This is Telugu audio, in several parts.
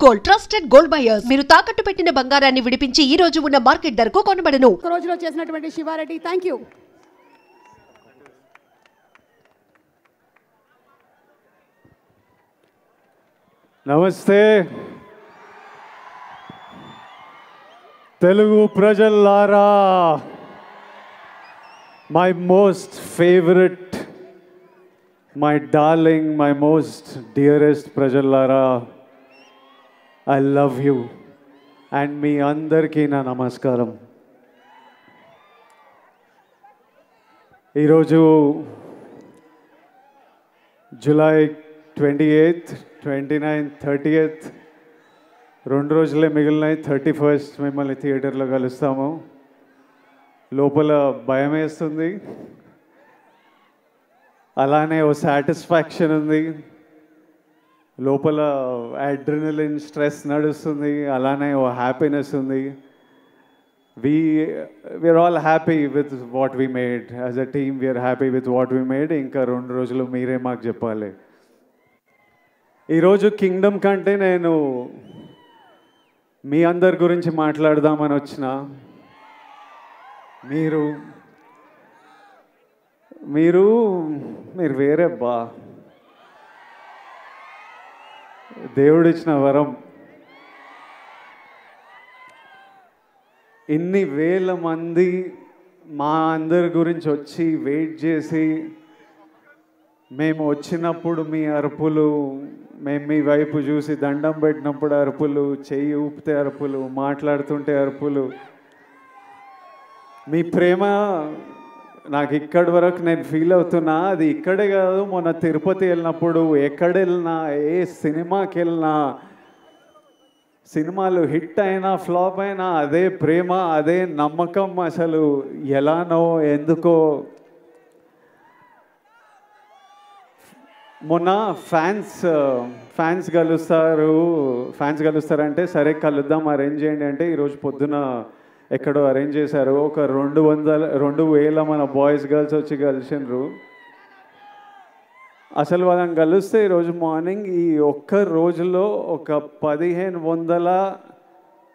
Gold trusted gold buyers. మీరు తాకట్టు పెట్టిన బంగారాన్ని విడిపించి ఈ రోజు ఉన్న మార్కెట్ ధరకు కొనబడను. ఒక రోజులో చేసినటువంటి శివారెడ్డి, థ్యాంక్ యూ. నమస్తే తెలుగు ప్రజల్లారా, my most favourite, my darling, my most dearest ప్రజల్లారా, ఐ లవ్ యూ అండ్ మీ అందరికీ నా నమస్కారం. ఈరోజు జూలై 28th, 29th, 30th 2 రోజులే మిగిలినాయి. 31st మిమ్మల్ని థియేటర్లో కలుస్తాము. లోపల భయం వేస్తుంది, అలానే ఓ సాటిస్ఫాక్షన్ ఉంది. లోపల అడ్రినలిన్ స్ట్రెస్ నడుస్తుంది, అలానే ఓ హ్యాపీనెస్ ఉంది. we're all happy with what we made. As a team we are happy with what we made. ఇంకా 2 రోజులు మీరే మాకు చెప్పాలి. ఈరోజు కింగ్డమ్ కంటే నేను మీ అందరి గురించి మాట్లాడదామని వచ్చిన. మీరు మీరు మీరు వేరే బా, దేవుడిచ్చిన వరం. ఇన్ని వేల మంది మా అందరి గురించి వచ్చి వెయిట్ చేసి, మేము వచ్చినప్పుడు మీ అరుపులు, మేము మీ వైపు చూసి దండం పెట్టినప్పుడు అరుపులు, చెయ్యి ఊపితే అరుపులు, మాట్లాడుతుంటే అరుపులు, మీ ప్రేమ నాకు ఇక్కడి వరకు నేను ఫీల్ అవుతున్నా. అది ఇక్కడే కాదు, మొన్న తిరుపతి వెళ్ళినప్పుడు, ఎక్కడ వెళ్ళినా, ఏ సినిమాకి వెళ్ళినా, సినిమాలు హిట్ అయినా ఫ్లాప్ అయినా అదే ప్రేమ, అదే నమ్మకం. అసలు ఎలానో ఎందుకో. మొన్న ఫ్యాన్స్ కలుస్తారంటే సరే కలుద్దాం, అరేంజ్ చేయండి అంటే ఈరోజు పొద్దున ఎక్కడో అరేంజ్ చేశారు. ఒక 2,000 మన బాయ్స్ గర్ల్స్ వచ్చి కలిసినారు. అసలు వాళ్ళని కలిస్తే ఈరోజు మార్నింగ్ ఈ ఒక్క రోజులో ఒక 1,500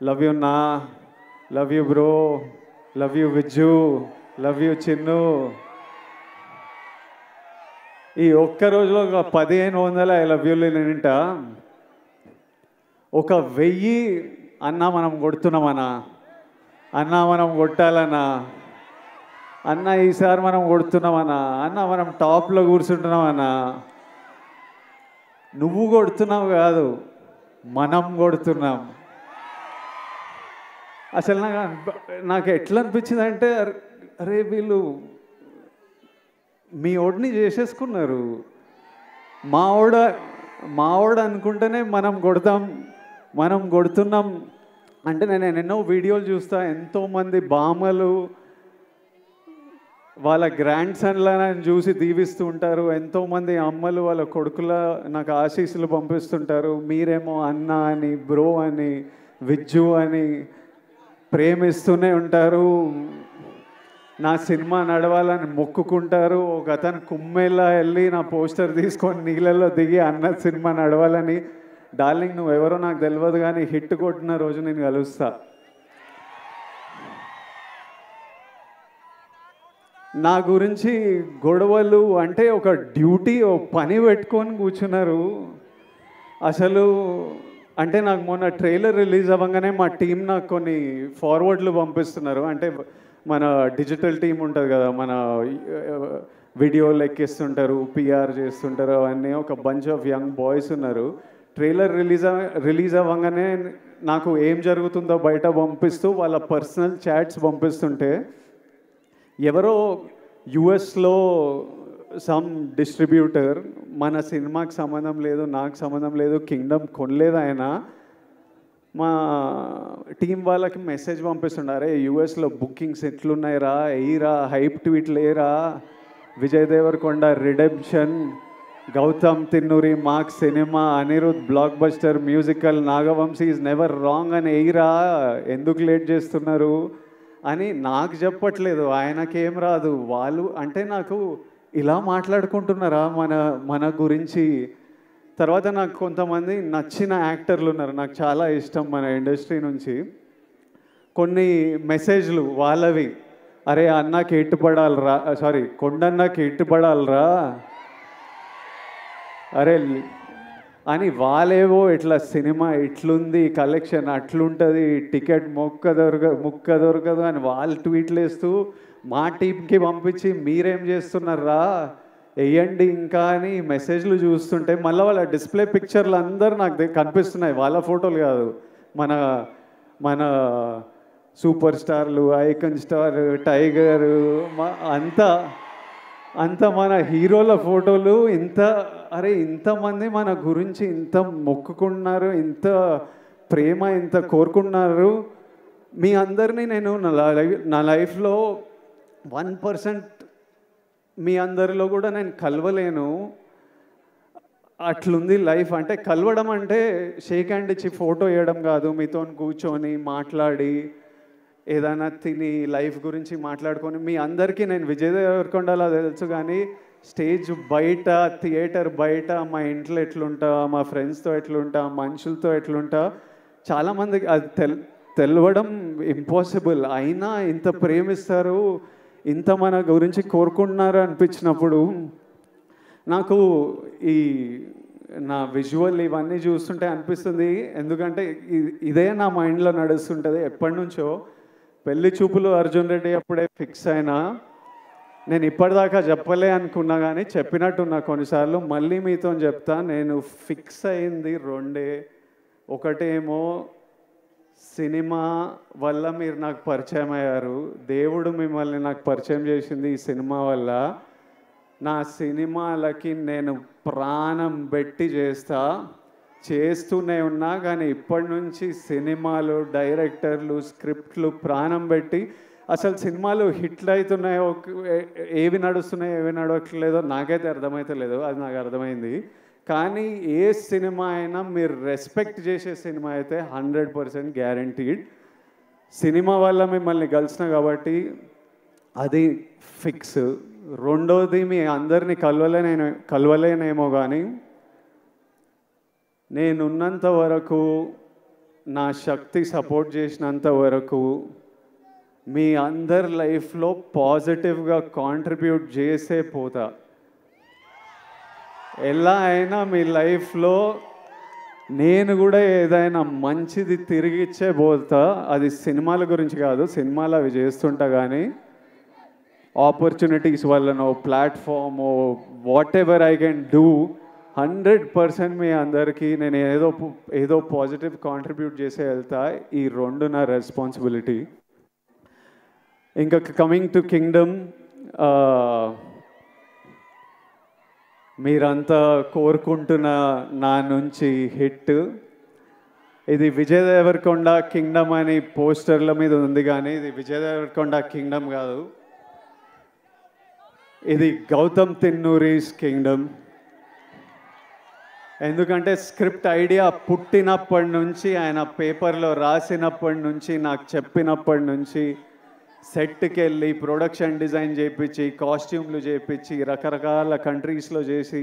లవ్ యూ నా, love you bro, love you Vijju, love you Chinnu, ఈ ఒక్క రోజులో ఒక 1,500 ఐ లవ్ యూలు నింట. ఒక 1000 అన్నా మనం కొడుతున్నామన్నా, అన్నా మనం కొట్టాలన్నా, అన్న ఈసారి మనం కొడుతున్నామన్నా, అన్న మనం టాప్లో కూర్చుంటున్నామన్నా. నువ్వు కొడుతున్నావు కాదు, మనం కొడుతున్నాం. అసలు నాకు ఎట్లా అనిపించింది అంటే, అరే వీళ్ళు మీ ఓడిని చేసేసుకున్నారు. మావాడు అనుకుంటేనే మనం కొడుతున్నాం అంటే. నేను ఎన్నో వీడియోలు చూస్తా, ఎంతోమంది బామ్మలు వాళ్ళ గ్రాండ్ సన్లను చూసి దీవిస్తూ ఉంటారు. ఎంతోమంది అమ్మలు వాళ్ళ కొడుకుల నాకు ఆశీస్సులు పంపిస్తుంటారు. మీరేమో అన్న అని, బ్రో అని, విజ్జు అని ప్రేమిస్తూనే ఉంటారు. నా సినిమా నడవాలని మొక్కుకుంటారు. ఒక అతను కుమ్మెల్లా వెళ్ళి నా పోస్టర్ తీసుకొని నీళ్ళల్లో దిగి అన్న సినిమా నడవాలని. డార్లింగ్ నువ్వెవరో నాకు తెలియదు, కానీ హిట్ కొట్టిన రోజు నేను కలుస్తా. నా గురించి గొడవలు అంటే ఒక డ్యూటీ, ఓ పని పెట్టుకొని కూర్చున్నారు. అసలు అంటే నాకు మొన్న ట్రైలర్ రిలీజ్ అవ్వగానే మా టీం నాకు కొన్ని ఫార్వర్డ్లు పంపిస్తున్నారు. అంటే మన డిజిటల్ టీం ఉంటుంది కదా, మన వీడియోలు ఎక్కిస్తుంటారు, పిఆర్ చేస్తుంటారు, అవన్నీ ఒక బంచ్ ఆఫ్ యంగ్ బాయ్స్ ఉన్నారు. ట్రైలర్ రిలీజ్ అవ్వగానే నాకు ఏం జరుగుతుందో బయట పంపిస్తూ వాళ్ళ పర్సనల్ చాట్స్ పంపిస్తుంటే, ఎవరో యుఎస్లో సమ్ డిస్ట్రిబ్యూటర్, మన సినిమాకి సంబంధం లేదు, నాకు సంబంధం లేదు, కింగ్డమ్ కొనలేదు ఆయన, మా టీం వాళ్ళకి మెసేజ్ పంపిస్తున్నారే, యుఎస్లో బుకింగ్స్ ఎట్లున్నాయిరా, ఎయిరా, హైప్ ట్వీట్లు ఏరా, Vijay Devarakonda redemption, Gautam Tinnanuri mark cinema, Anirudh blockbuster musical, Nagavamsi is never wrong అని ఎయిరా, ఎందుకు లేట్ చేస్తున్నారు అని నాకు చెప్పట్లేదు. ఆయనకేం రాదు. వాళ్ళు అంటే నాకు ఇలా మాట్లాడుకుంటున్నారా మన గురించి. తర్వాత నాకు కొంతమంది నచ్చిన యాక్టర్లు ఉన్నారు, నాకు చాలా ఇష్టం మన ఇండస్ట్రీ నుంచి. కొన్ని మెసేజ్లు వాళ్ళవి, అరే అన్నకి ఎట్టుపడాలరా, సారీ కొండన్నకి ఎట్టుపడాలరా అరే అని, వాళ్ళేవో ఇట్లా సినిమా ఇట్లుంది, కలెక్షన్ అట్లుంటుంది, టికెట్ ముక్క దొరకదు అని వాళ్ళు ట్వీట్లు వేస్తూ మా టీంకి పంపించి మీరేం చేస్తున్నారా వేయండి ఇంకా అని మెసేజ్లు చూస్తుంటే, మళ్ళీ వాళ్ళ డిస్ప్లే పిక్చర్లు అందరూ నాకు కనిపిస్తున్నాయి, వాళ్ళ ఫోటోలు కాదు, మన మన సూపర్ స్టార్లు, ఐకన్ స్టార్, టైగర్, అంత మన హీరోల ఫోటోలు. అరే ఇంతమంది మన గురించి ఇంత మొక్కుకున్నారు, ఇంత ప్రేమ ఇంత కోరుకున్నారు. మీ అందరినీ నేను నా లైఫ్లో 1% మీ అందరిలో కూడా నేను కలవలేను. అట్లుంది లైఫ్. అంటే కలవడం అంటే షేక్ హ్యాండ్ ఇచ్చి ఫోటో వేయడం కాదు, మీతో కూర్చొని మాట్లాడి ఏదైనా తిని లైఫ్ గురించి మాట్లాడుకొని. మీ అందరికీ నేను విజయ్ దేవరకొండలా తెలుసు, కానీ స్టేజ్ బయట, థియేటర్ బయట, మా ఇంట్లో ఎట్లుంటా, మా ఫ్రెండ్స్తో ఎట్లుంటా, మనుషులతో ఎట్లుంటా, చాలామందికి అది తెలవడం ఇంపాసిబుల్. అయినా ఇంత ప్రేమిస్తారు, ఇంత మన గురించి కోరుకుంటున్నారు అనిపించినప్పుడు నాకు నా విజువల్ ఇవన్నీ చూస్తుంటే అనిపిస్తుంది. ఎందుకంటే ఇదే నా మైండ్లో నడుస్తుంటుంది ఎప్పటి నుంచో. పెళ్లి చూపులు అర్జున్ రెడ్డి అప్పుడే ఫిక్స్ అయినా, నేను ఇప్పటిదాకా చెప్పలే అనుకున్నా కానీ చెప్పినట్టున్నా కొన్నిసార్లు. మళ్ళీ మీతో చెప్తా, నేను ఫిక్స్ అయింది రెండే. ఒకటేమో సినిమా వల్ల మీరు నాకు పరిచయం అయ్యారు, దేవుడు మిమ్మల్ని నాకు పరిచయం చేసింది ఈ సినిమా వల్ల. నా సినిమాలకి నేను ప్రాణం పెట్టి చేస్తూనే ఉన్నా, కానీ ఇప్పటి నుంచి సినిమాలు, డైరెక్టర్లు, స్క్రిప్ట్లు ప్రాణం పెట్టి, అసలు సినిమాలు హిట్లు అవుతున్నాయో, ఏవి నడుస్తున్నాయో ఏవి నడవట్లేదో నాకైతే అర్థమవుతలేదు, అది నాకు అర్థమైంది. కానీ ఏ సినిమా అయినా మీరు రెస్పెక్ట్ చేసే సినిమా అయితే 100% గ్యారంటీడ్. సినిమా వల్ల మిమ్మల్ని కలిసిన కాబట్టి అది ఫిక్స్. రెండోది, మీ అందరినీ కలవలేనేమో కానీ నేనున్నంత వరకు, నా శక్తి సపోర్ట్ చేసినంత వరకు మీ అందరి లైఫ్లో పాజిటివ్గా కాంట్రిబ్యూట్ చేసే పోతా. ఎలా అయినా మీ లైఫ్లో నేను కూడా ఏదైనా మంచిది తిరిగి ఇచ్చే పోతా. అది సినిమాల గురించి కాదు, సినిమాలు అవి చేస్తుంటా, కానీ ఆపర్చునిటీస్ వల్లనో, ప్లాట్ఫామో, whatever I can do, 100% మీ అందరికీ నేను ఏదో పాజిటివ్ కాంట్రిబ్యూట్ చేసే వెళ్తా. ఈ రెండు నా రెస్పాన్సిబిలిటీ. ఇంకా కమింగ్ టు కింగ్డమ్, మీరంతా కోరుకుంటున్న నా నుంచి హిట్. ఇది విజయ్ దేవరకొండ కింగ్డమ్ అని పోస్టర్ల మీద ఉంది, కానీ ఇది విజయ్ దేవరకొండ కింగ్డమ్ కాదు, ఇది గౌతమ్ తిన్నూరీస్ కింగ్డమ్. ఎందుకంటే స్క్రిప్ట్ ఐడియా పుట్టినప్పటి నుంచి, ఆయన పేపర్లో రాసినప్పటి నుంచి, నాకు చెప్పినప్పటి నుంచి, సెట్కి వెళ్ళి ప్రొడక్షన్ డిజైన్ చేయించి, కాస్ట్యూమ్లు చేయించి, రకరకాల కంట్రీస్లో చేసి,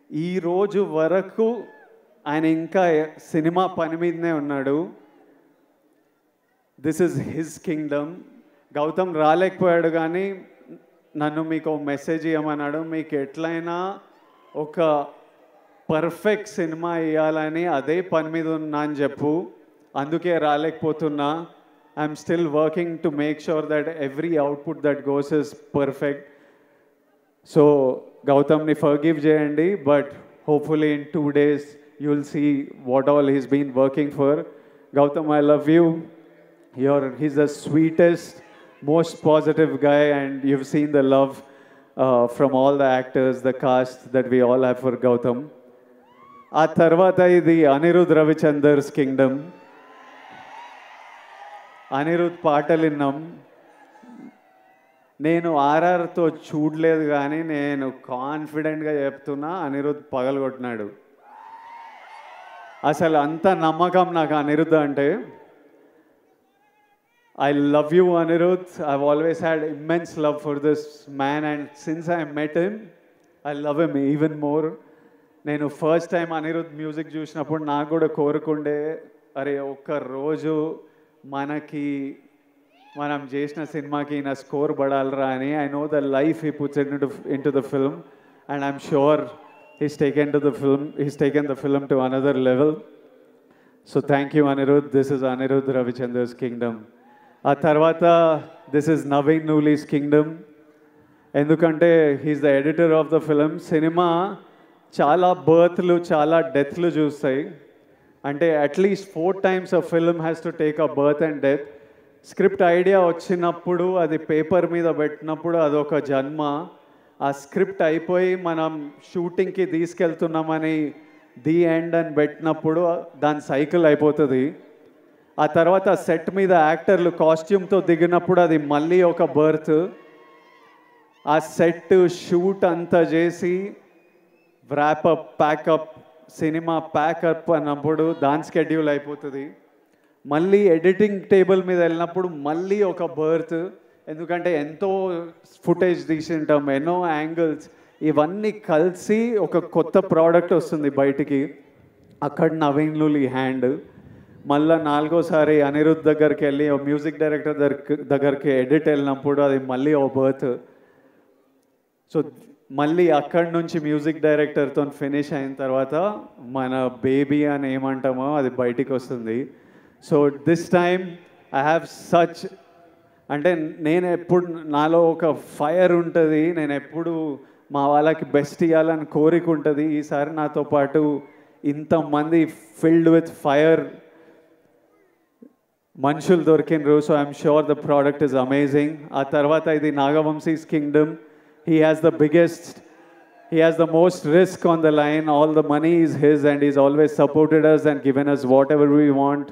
ఈరోజు వరకు ఆయన ఇంకా సినిమా పని మీదనే ఉన్నాడు. This is his kingdom. Gautam రాలేకపోయాడు, కానీ నన్ను మీకు మెసేజ్ ఇవ్వమన్నాడు, మీకు ఎట్లయినా ఒక పర్ఫెక్ట్ సినిమా ఇవ్వాలని అదే పని మీద ఉన్నా అని చెప్పు, అందుకే రాలేకపోతున్నా. I'm still working to make sure that every output that goes is perfect. So Gautam ni forgive jayandi, but hopefully in 2 days you'll see what all he's been working for. Gautam, I love you. He's the sweetest, most positive guy, and you've seen the love from all the actors, the cast that we all have for Gautam. ఆ తర్వాత ఇది అనిరుద్ రవిచందర్స్ కింగ్డమ్. అనిరుద్ పాటలు విన్నాం. నేను ఆర్ఆర్తో చూడలేదు, కానీ నేను కాన్ఫిడెంట్గా చెప్తున్నా, అనిరుద్ పగలగొట్టినాడు. అసలు అంత నమ్మకం నాకు అనిరుద్ అంటే. I love you, Anirudh. I've always had immense love for this man, and since I met him, I love him even more. నేను ఫస్ట్ టైం అనిరుద్ మ్యూజిక్ చూసినప్పుడు నాకు కూడా కోరుకుండే, అరే ఒక్క రోజు మనకి మనం చేసిన సినిమాకి నా స్కోర్ పడాలరా అని. I know the life he puts in to the film and I'm sure he's taken the film to another level. So thank you Anirudh. This is Anirudh Ravichandra's Kingdom. ఆ తర్వాత this is Naveen Nuli's Kingdom. ఎందుకంటే he's the editor of the film. Cinema చాలా బర్త్లు చాలా డెత్లు చూస్తాయి. అంటే at least 4 times a film has to take a birth and death. Script idea వచ్చినప్పుడు అది పేపర్ మీద పెట్టినప్పుడు అదొక జన్మ. ఆ స్క్రిప్ట్ అయిపోయి మనం షూటింగ్కి తీసుకెళ్తున్నామని ది ఎండ్ అని పెట్టినప్పుడు దాని సైకిల్ అయిపోతుంది. ఆ తర్వాత సెట్ మీద యాక్టర్లు కాస్ట్యూమ్తో దిగినప్పుడు అది మళ్ళీ ఒక బర్త్. ఆ సెట్ షూట్ అంతా చేసి వ్రాపప్ ప్యాకప్ సినిమా ప్యాకప్ అన్నప్పుడు దాని స్కెడ్యూల్ అయిపోతుంది. మళ్ళీ ఎడిటింగ్ టేబుల్ మీద వెళ్ళినప్పుడు మళ్ళీ ఒక బర్త్. ఎందుకంటే ఎంతో ఫుటేజ్ తీసింటాం, ఎన్నో యాంగిల్స్, ఇవన్నీ కలిసి ఒక కొత్త ప్రోడక్ట్ వస్తుంది బయటికి. అక్కడ నవీన్ నూలి హ్యాండ్. మళ్ళీ 4వసారి అనిరుద్ దగ్గరికి వెళ్ళి మ్యూజిక్ డైరెక్టర్ దగ్గరికి ఎడిట్ వెళ్ళినప్పుడు అది మళ్ళీ ఓ బర్త్. సో మళ్ళీ అక్కడి నుంచి మ్యూజిక్ డైరెక్టర్తో ఫినిష్ అయిన తర్వాత మన బేబీ అని ఏమంటామో అది బయటికి వస్తుంది. So this time I have such, అంటే నేను ఎప్పుడు నాలో ఒక ఫైర్ ఉంటుంది, నేను ఎప్పుడు మా వాళ్ళకి బెస్ట్ ఇవ్వాలని కోరిక ఉంటుంది. ఈసారి నాతో పాటు ఇంతమంది ఫిల్డ్ విత్ ఫైర్ మనుషులు దొరికినరు. So I'm sure the product is amazing. ఆ తర్వాత ఇది Naga Vamsi's kingdom. He has the most risk on the line. All the money is his and he's always supported us and given us whatever we want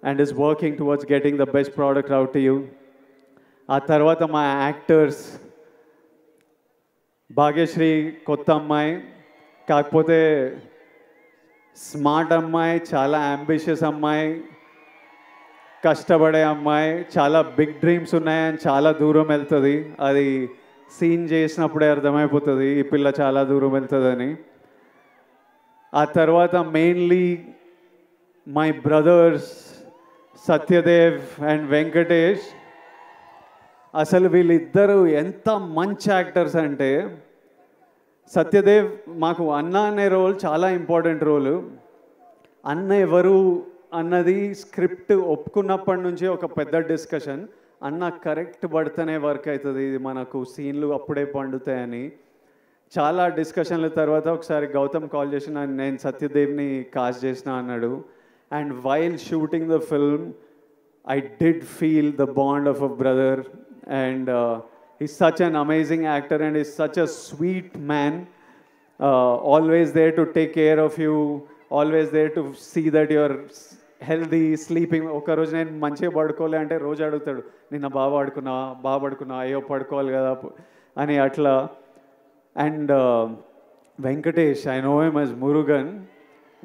and is working towards getting the best product out to you. ఆ తర్వాత మా యాక్టర్స్, భాగ్యశ్రీ కొత్త అమ్మాయి, కాకపోతే స్మార్ట్ అమ్మాయి, చాలా అంబిషియస్ అమ్మాయి, కష్టపడే అమ్మాయి, చాలా బిగ్ డ్రీమ్స్ ఉన్నాయని చాలా దూరం వెళ్తుంది. అది సీన్ చేసినప్పుడే అర్థమైపోతుంది ఈ పిల్ల చాలా దూరం వెళ్తుందని. ఆ తర్వాత mainly my brothers Satyadev and Venkatesh. అసలు వీళ్ళిద్దరూ ఎంత మంచి యాక్టర్స్ అంటే, సత్యదేవ్ మాకు అన్న అనే రోల్ చాలా ఇంపార్టెంట్ రోలు. అన్న ఎవరు అన్నది స్క్రిప్ట్ ఒప్పుకున్నప్పటి నుంచి ఒక పెద్ద డిస్కషన్. అన్న కరెక్ట్ పడితేనే వర్క్ అవుతుంది, ఇది మనకు సీన్లు అప్పుడే పండుతాయని చాలా డిస్కషన్ల తర్వాత ఒకసారి గౌతమ్ కాల్ చేసిన, నేను సత్యదేవ్ని కాస్ట్ చేసిన అన్నాడు. And while shooting the film I did feel the bond of a brother. And he's such an amazing actor and he's such a sweet man, always there to take care of you, always there to see that you're healthy, sleeping. ఒక రోజు నేను మంచిగా పడుకోలే అంటే రోజు అడుగుతాడు, నిన్న బాగా పడుకున్నా, అయ్యో పడుకోవాలి కదా అని అట్లా. And Venkatesh, I know him as Murugan.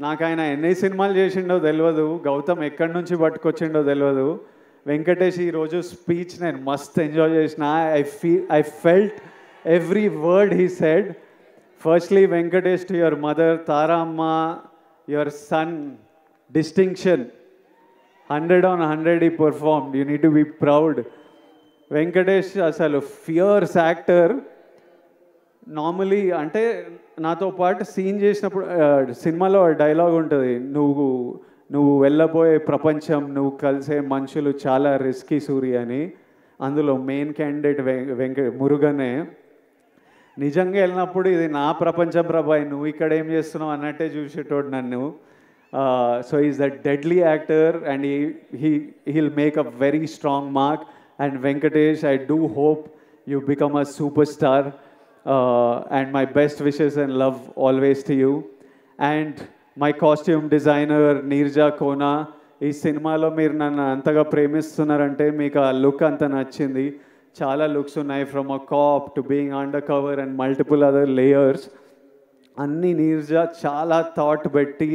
నాకు ఆయన ఎన్ని సినిమాలు చేసిండో తెలియదు, గౌతమ్ ఎక్కడి నుంచి పట్టుకొచ్చిండో తెలియదు. వెంకటేష్ ఈరోజు స్పీచ్ నేను మస్త్ ఎంజాయ్ చేసిన. I felt every word he said. Firstly Venkatesh, to your mother Tara అమ్మ, your son distinction 100 on 100 he performed. You need to be proud. Venkatesh అసలు ఫియర్స్ యాక్టర్. నార్మలీ అంటే నాతో పాటు సీన్ చేసినప్పుడు సినిమాలో డైలాగ్ ఉంటుంది, నువ్వు వెళ్ళబోయే ప్రపంచం, నువ్వు కలిసే మనుషులు చాలా రిస్కీ సూరి అని. అందులో మెయిన్ క్యాండిడేట్ మురుగనే. నిజంగా వెళ్ళినప్పుడు ఇది నా ప్రపంచం ప్రభాయ్, నువ్వు ఇక్కడ ఏం చేస్తున్నావు అన్నట్టే చూసేటోడు నన్ను. So he's a deadly actor and he'll make a very strong mark. And Venkatesh, I do hope you become a superstar, and my best wishes and love always to you. And my costume designer Neerja Kona, ఈ సినిమాలో మీరు నన్ను అంతగా ప్రేమిస్తున్నారంటే మీకు ఆ లుక్ అంత నచ్చింది. చాలా లుక్స్ ఉన్నాయి, from a cap to being under cover and multiple other layers. అన్నీ నీర్జా చాలా థాట్ పెట్టి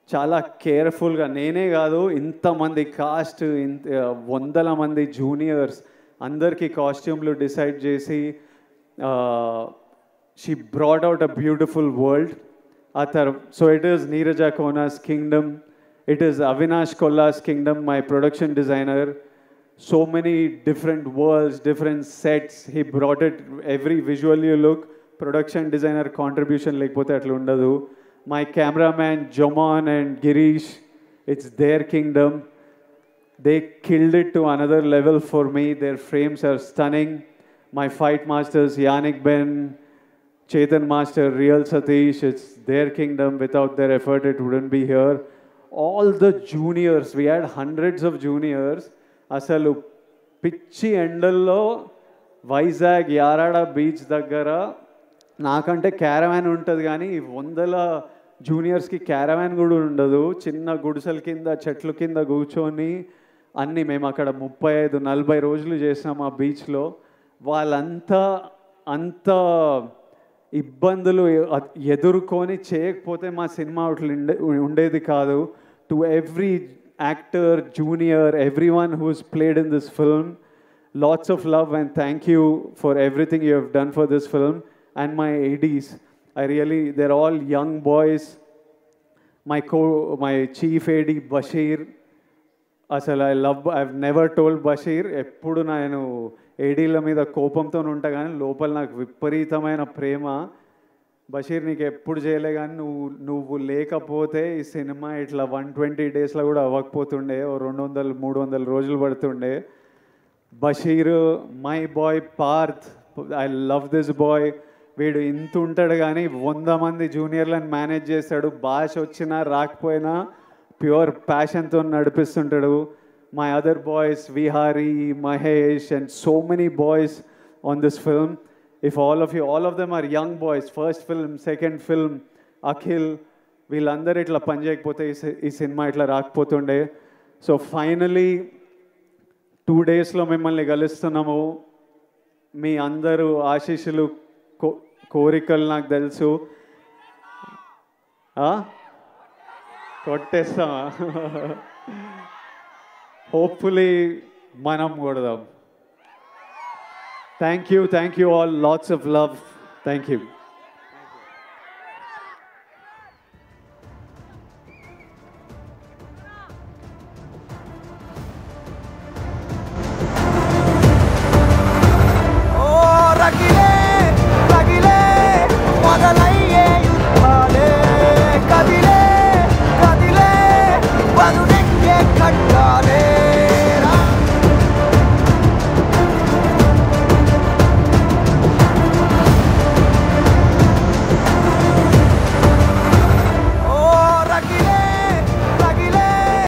చాలా కేర్ఫుల్గా, నేనే కాదు ఇంతమంది కాస్ట్, వందల మంది జూనియర్స్ అందరికీ కాస్ట్యూమ్లు డిసైడ్ చేసి she brought out a beautiful world. So it is Neeraja Kona's kingdom. It is Avinash Kolla's kingdom, my production designer. So many different worlds, different sets. He brought it, every visual you look, production designer contribution lekapothe atla undadu. My cameraman Jomon and Girish, it's their kingdom. They killed it to another level for me. Their frames are stunning. My fight masters Yannick Ben, Chetan Master, Real Satish, it's their kingdom. Without their effort, it wouldn't be here. All the juniors, we had hundreds of juniors. అసలు పిచ్చి ఎండల్లో వైజాగ్ యారాడ బీచ్ దగ్గర నాకంటే క్యారవాన్ ఉంటుంది కానీ వందల జూనియర్స్కి క్యారవాన్ కూడా ఉండదు. చిన్న గుడిసెల కింద చెట్ల కింద కూర్చొని అన్నీ మేము అక్కడ 35-40 రోజులు చేసినాం ఆ బీచ్లో. వాళ్ళంతా అంత ఇబ్బందులు ఎదుర్కొని చేయకపోతే మా సినిమా ఉండేది కాదు. To every actor, junior, everyone who's played in this film, lots of love and thank you for everything you have done for this film. And my ADs, they're all young boys. My chief AD Bashir, I've never told Bashir, eppudu nenu ADల మీద కోపంతో ఉంటా కానీ లోపల నాకు విపరీతమైన ప్రేమ. బషీర్ నీకు ఎప్పుడు చేయలే కానీ నువ్వు లేకపోతే ఈ సినిమా ఇట్లా 120 డేస్లో కూడా అవ్వకపోతుండే, 200-300 రోజులు పడుతుండే. Basheer, my boy Parth, I love this boy. వీడు ఇంత ఉంటాడు కానీ 100 మంది జూనియర్లను మేనేజ్ చేస్తాడు. భాష వచ్చినా రాకపోయినా ప్యూర్ ప్యాషన్తో నడిపిస్తుంటాడు. My other boys Vihari, Mahesh and so many boys on this film. If all of them are young boys, first film, second film, Akhil, వీళ్ళందరూ ఇట్లా పని చేయకపోతే ఈ సినిమా ఇట్లా రాకపోతుండే. సో ఫైనలీ 2 డేస్లో మిమ్మల్ని కలుస్తున్నాము. మీ అందరూ ఆశీస్సులు, కోరికలు నాకు తెలుసు. కొట్టేస్తామా? హోప్ఫుల్లీ మనం కొడదాం. Thank you all, lots of love. Thank you. Oh, ragile, మొదలయ్యే యుద్ధాలే, కదిలే, వదులే